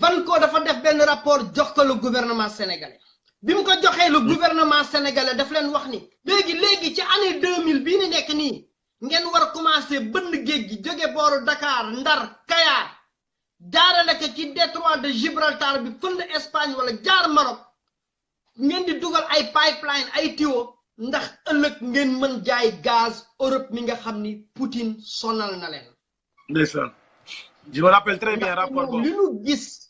Vanco dafa def benn rapport jox ko le gouvernement sénégalais bi mu ko joxee le gouvernement sénégalais daf leen wax ni léegi ci année 2000 bii ni nekk nii ngeen war a commencé bënn géej gi jóge booru Dakar Ndar Kayar jaarale ko ci détroit de Gibraltar bi fënd Espagne wala jaar Maroc ngeen di dugal ay pipeline ay tuyau ndax ëllëg ngeen mën jaay gaz Europe mi nga xam ni Poutine sonal na leen. ndeysaan je me rappelle très bien rapport boobu li ñu gis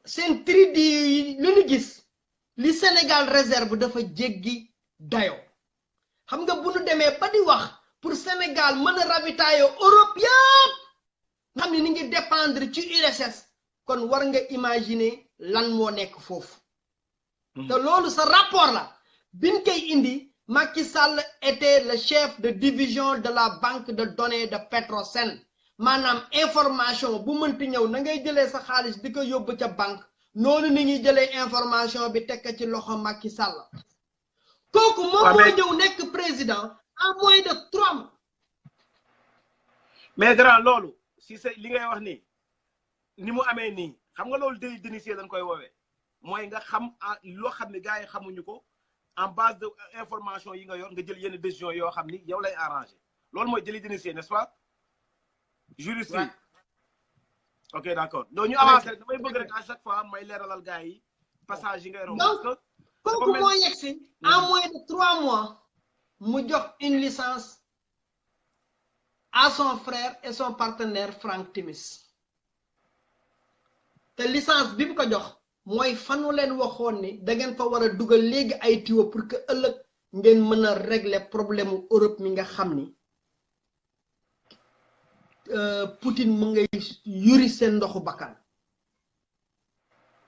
seen tridi li ñu gis li Sénégal réserve dafa jéggi dayo xam nga bu ñu demee ba di wax pour Sénégal mën a ravitailler Europe yëpp nga xam ne ni ngi dépendre ci URSS kon war nga imaginer lan moo nekk foofu te loolu sa rapport la biñ koy indi Macky Sall était le chef de division de la banque de données de Petrosen maanaam information bu mënti ñëw na ngay jëlee sa xaalis di ko yóbbu ca banque noonu ni ñuy jëlee information bi tekk ci loxo Macky Sall kooku moom moo ñëw nekk président en moins de 3 mois. mais grand loolu si sa li ngay wax nii ni mu amee nii xam nga loolu délit d'initié lañ koy woowee mooy nga xam loo xam ne gars yi xamuñu ko en base de information yi nga yor nga jël yenn décision yoo xam ni yow lay arrangé loolu mooy délit d'initié n'est-ce pas juriste yi ok d'accord donc ñu avancé rek damay bëgg rek à chaque fois may leeralal gars yi passage yi ngay romb donc kooku moo yegsi en moins de 3 mois mu jox une licence à son frère et son partenaire Franck Timis te licence bi mu ko jox mooy fanu leen waxoon ni da ngeen fa war a dugal léegi ay tuyau pour que ëllëg ngeen mën a régler problème Europe mi nga xam ni Poutine mu ngay yuri seen ndoxu bakkan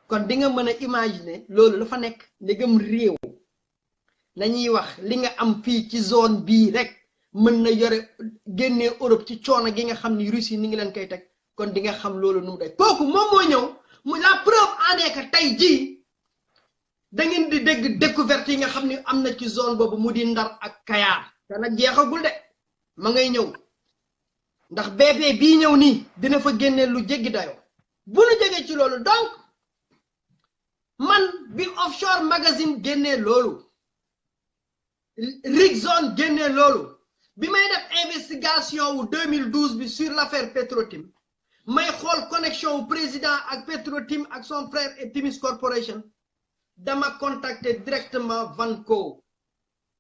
kon di nga mën a imaginer loolu dafa nekk ndegam réew nañuy wax li nga am fii ci zone bii rek mën na yore génnee Europe ci coono gi nga xam ni Russie ni ngi leen koy teg kon di nga xam loolu nu mu day kooku moom moo ñëw mu la preuve en est que tey jii da ngeen di dégg découverte yi nga xam ni am na ci zone boobu mu di Ndar ak Kayar te nag jeexagul de ma ngay ñëw ndax BP bii ñëw nii dina fa génne lu jéggi dayoo bu nu jógee ci loolu donc man bi offshore magazine génnee loolu Rigzone génnee loolu bi may def investigation wu 2012 bi sur l'affaire Petrotim may xool connexion wu président ak Petrotim ak son frère et Timis Corporation dama contacter directement Vanco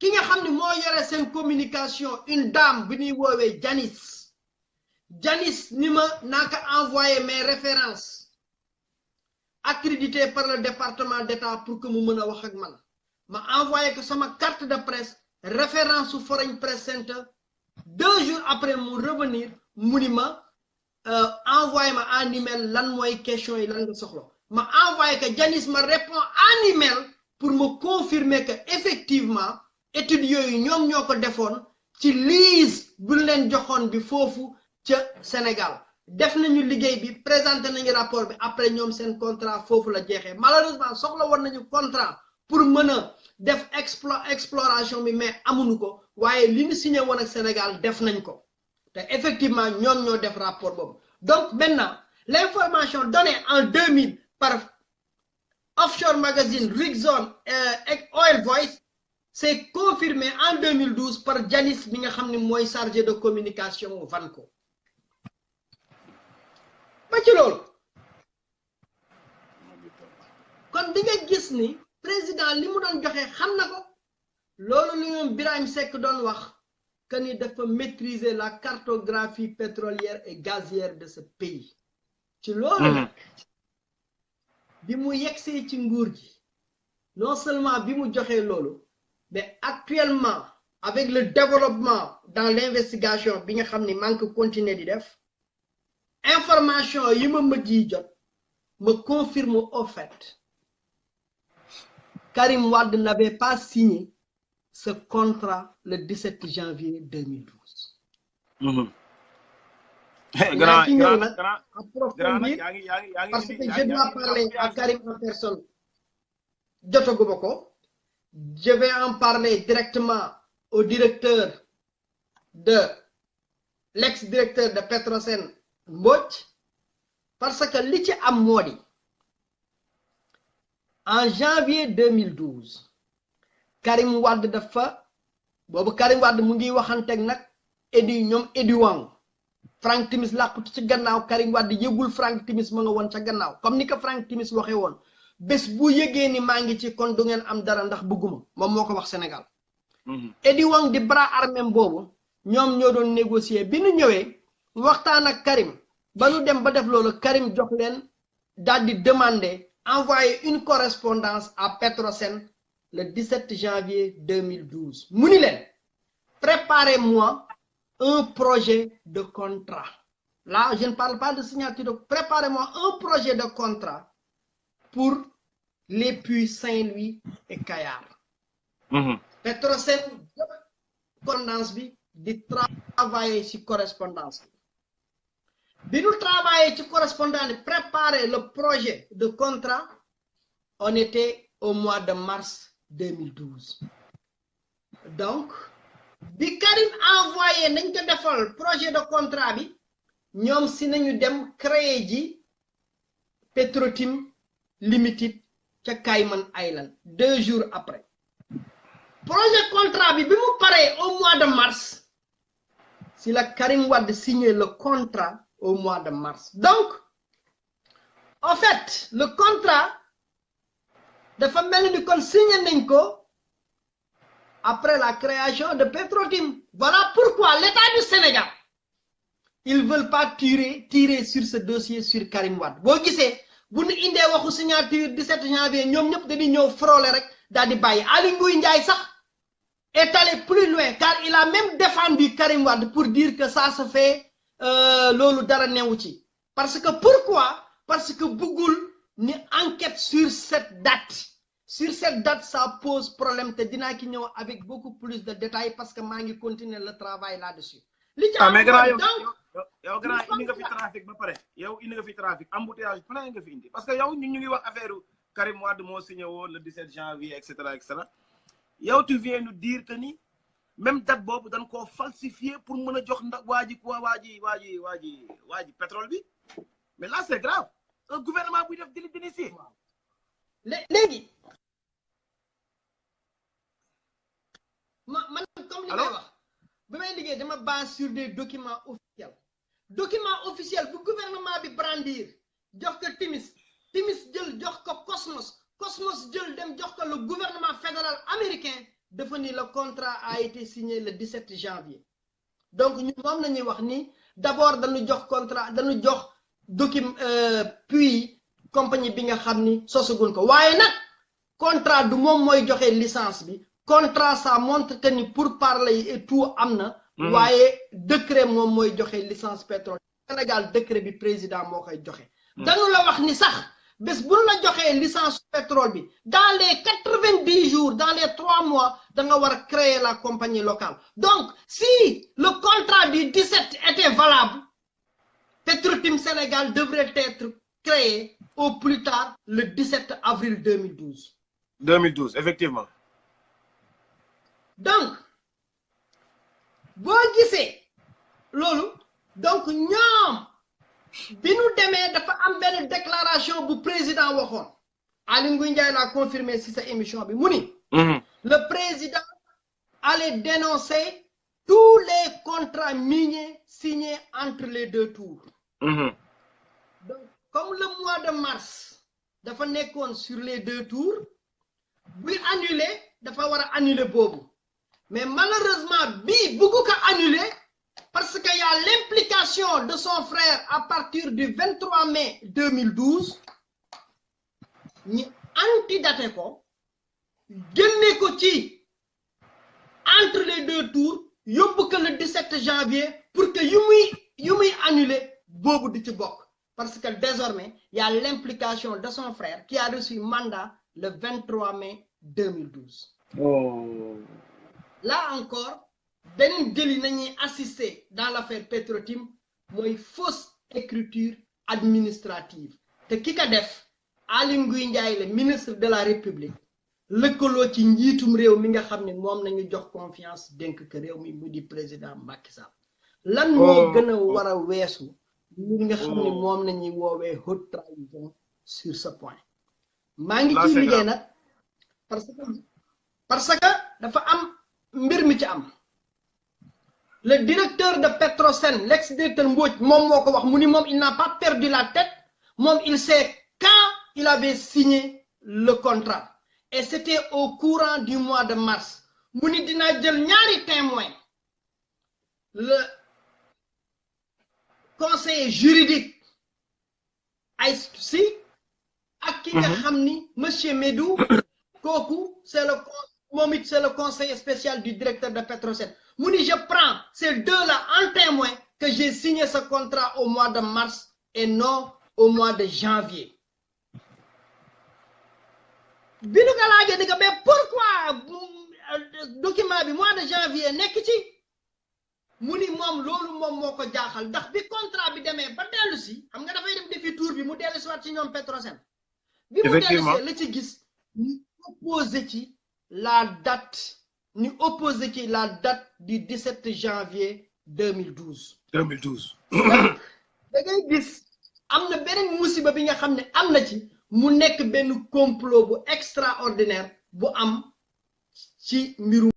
ki nga xam ne moo yore seen communication une dame bi ñuy woowee Janice ni ma naa ko envoyé mes références accréditées par le département d'État pour que mu mën a wax ak man ma envoyé ko sama carte de presse référence su Foreign Press Center 2 jours après mu revenir mu ni ma envoyé ma en email lan mooy question yi lan nga soxla ma envoyé que Janice ma répond en email pour me confirmer que effectivement études yooyu ñoom ñoo ko defoon ci lease bu leen joxoon bi foofu ca Sénégal def nañu liggéey bi présenté nañu rapport bi après ñoom seen contrat foofu la jeexee malheureusement soxla woon nañu contrat pour mën a def exploration bi mais amuñu ko waaye li ñu signé woon ak Sénégal def nañ ko te effectivement ñoom ñoo def rapport boobu donc maintenant l'information donnée en 2000 par Offshore Magazine Rigzone et Oil Voice c'est confirmé en 2012 par Janice bi nga xam ne mooy chargé de communication Vanco ba ci loolu kon di nga gis ni président li mu doon joxe xam na ko loolu li ñoom Birahim Seck doon wax que ni dafa maîtriser la cartographie pétrolière et gazière de ce pays ci loolu nag bi mu yegsee ci nguur gi non seulement bi mu joxee loolu mais actuellement avec le développement dans l'investigation bi nga xam ni maa ngi ko continuer di def information yi ma mët yi jot me confirme au fait Karim Wade n'avait pas signé ce contrat le 17 janvier 2012. Parce que je dois parler à Karim en personne. Je vais en parler directement au directeur l'ex-directeur de Petrosen Mbodj parce que li ci am modi en janvier 2012 Karim Wade dafa bobu Karim Wade mu ngi waxantek nak Edi Wang Frank Timis làqutu ci gannaaw Karim Wade yëgul Frank Timis ma nga woon ca gannaaw comme ni ko Frank Timis waxee woon bés bu yëgee ni maa ngi ci kon du ngeen am dara ndax bëgguma moom moo ko wax Sénégal. Edi Wang di bras armé boobu ñoom ñoo doon négocier bi nu ñëwee waxtaan ak Karim ba nu dem ba def loolu Karim jox leen daal di demander envoyer une correspondance à Petrosen le 17 janvier 2012 mu ni leen préparez-moi un projet de contrat. Là, je ne parle pas de signature. Préparez-moi un projet de contrat pour les puits Saint-Louis et Kayar. Petrosen, correspondance bi, de travailler sur correspondance. De nous travailler sur correspondance, préparer le projet de contrat, on était au mois de mars 2012. Donc, bi Karim envoyé nañ ko defal projet de contrat bi ñom si nañu dem créer ji Petrotim Limited ca Cayman Island 2 jours après projet contrat bi mu paré au mois de mars si la Karim Wade signé le contrat au mois de mars. Donc en fait le contrat dafa melni kon signé nañ ko après la création de Petrotim. Voilà pourquoi l'État du Sénégal, ils ne veulent pas tirer sur ce dossier sur Karim Wade. Vous voyez, si vous avez une signature 17 janvier, nous avons frôler rek dadi baye. Ali Ngouille Ndiaye est allé plus loin car il a même défendu Karim Wade pour dire que ça se fait lolu dara newu ci. Parce que pourquoi? Parce que Bougoul ni enquête sur cette date. Sur cette date, ça pose problème. Te dina ki ñëw avec beaucoup plus de détails parce que maa ngi continuer le travail là-dessus. Mais grand yow grand indi nga fi trafic ba pare yow indi nga fi trafic embouteillage plein nga fi indi parce que yow ñu ngi wax affaire Karim Wade moo signé woon le 17 janvier etc. yow tu viens nous dire que ni même date boobu dañ koo falsifier pour mën a jox ndax waa ji pétrole bi mais là c'est grave un gouvernement buy def délit d'initié. Léegi man comme li may wax bi may liggéey dama base sur des documents officiels bu gouvernement bi brandir jox ko Timis jël jox ko Cosmos jël dem jox ko le gouvernement fédéral américain dafa ni le contrat a été signé le 17 janvier donc ñu moom nañuy wax ni d'abord dañu jox contrat dañu jox document puis compagnie bi nga xamni sosagun ko waye nak contrat du mom moy joxe licence bi contrat ça montre que ni pour parler et tout amna waye décret mom moy joxe licence pétrole Sénégal décret bi président mo koy joxe dañu la wax ni sax bés bu la joxe licence pétrole bi dans les 90 jours dans les 3 mois da nga wara créer la compagnie locale donc si le contrat du 17 était valable Petrotim Sénégal devrait être créé au plus tard le 17 avril 2012. 2012, effectivement. Donc, vous voyez, lolo, donc nous, bi nous démé dafa am ben déclaration du président waxone. Ali Ngouille Ndiaye l'a confirmé si sa émission bi muni. Le président allait dénoncer tous les contrats miniers signés entre les deux tours. Donc, comme le mois de mars dafa nekkoon sur les deux tours buy annulé dafa war a annuler boobu mais malheureusement bii bëggu ko annuler parce que y a l'implication de son frère à partir du 23 mai 2012 ñi antidaté ko génne ko ci entre les deux tours yóbbu ko le 17 janvier pour que yu muy annuler boobu di ci bokk. Parce que désormais, il y a l'implication de son frère qui a reçu mandat le 23 mai 2012. Oh. Là encore, Benin Deli n'a assisté dans l'affaire Petrotim, une fausse écriture administrative. Te kika def, Ali Ngouille Ndiaye, le ministre de la République, le colo ci njitum rew mi nga xamné mom nañu jox confiance denk que rew mi mu di président Macky Sall. Lan mo gëna wara wessu li nga xam ne moom nañuy woowee haute trahison sur ce point maa ngi ciy liggéey nag parce que dafa am mbir mi ci am le directeur de Petrosen l'ex-directeur Mbodj moom moo ko wax mu ni moom il n'a pas perdu la tête moom il sait quand il avait signé le contrat et c'était au courant du mois de mars mu ni dinaa jël ñaari témoin le conseiller juridique ay si ak ki nga xam ni monsieur Médou kooku c'est le conseiller spécial du directeur de Petrosen mu ni je prends ces deux-là en témoin que j'ai signé ce contrat au mois de mars et non au mois de janvier bi nu ko laajee di ko mais pourquoi document bi mois de janvier nekk ci mu ni moom loolu moom moo ko jaaxal ndax bi contrat bi demee ba dellu si xam nga dafay dem defi tour bi mu dellu si waat ci ñoom Petrosen bi mu dellu si la ci gis ñu opposé ci la date du 17 janvier 2012 da ngay gis am na beneen musiba bi nga xam ne am na ci mu nekk benn complot bu extraordinaire bu am ci mbiru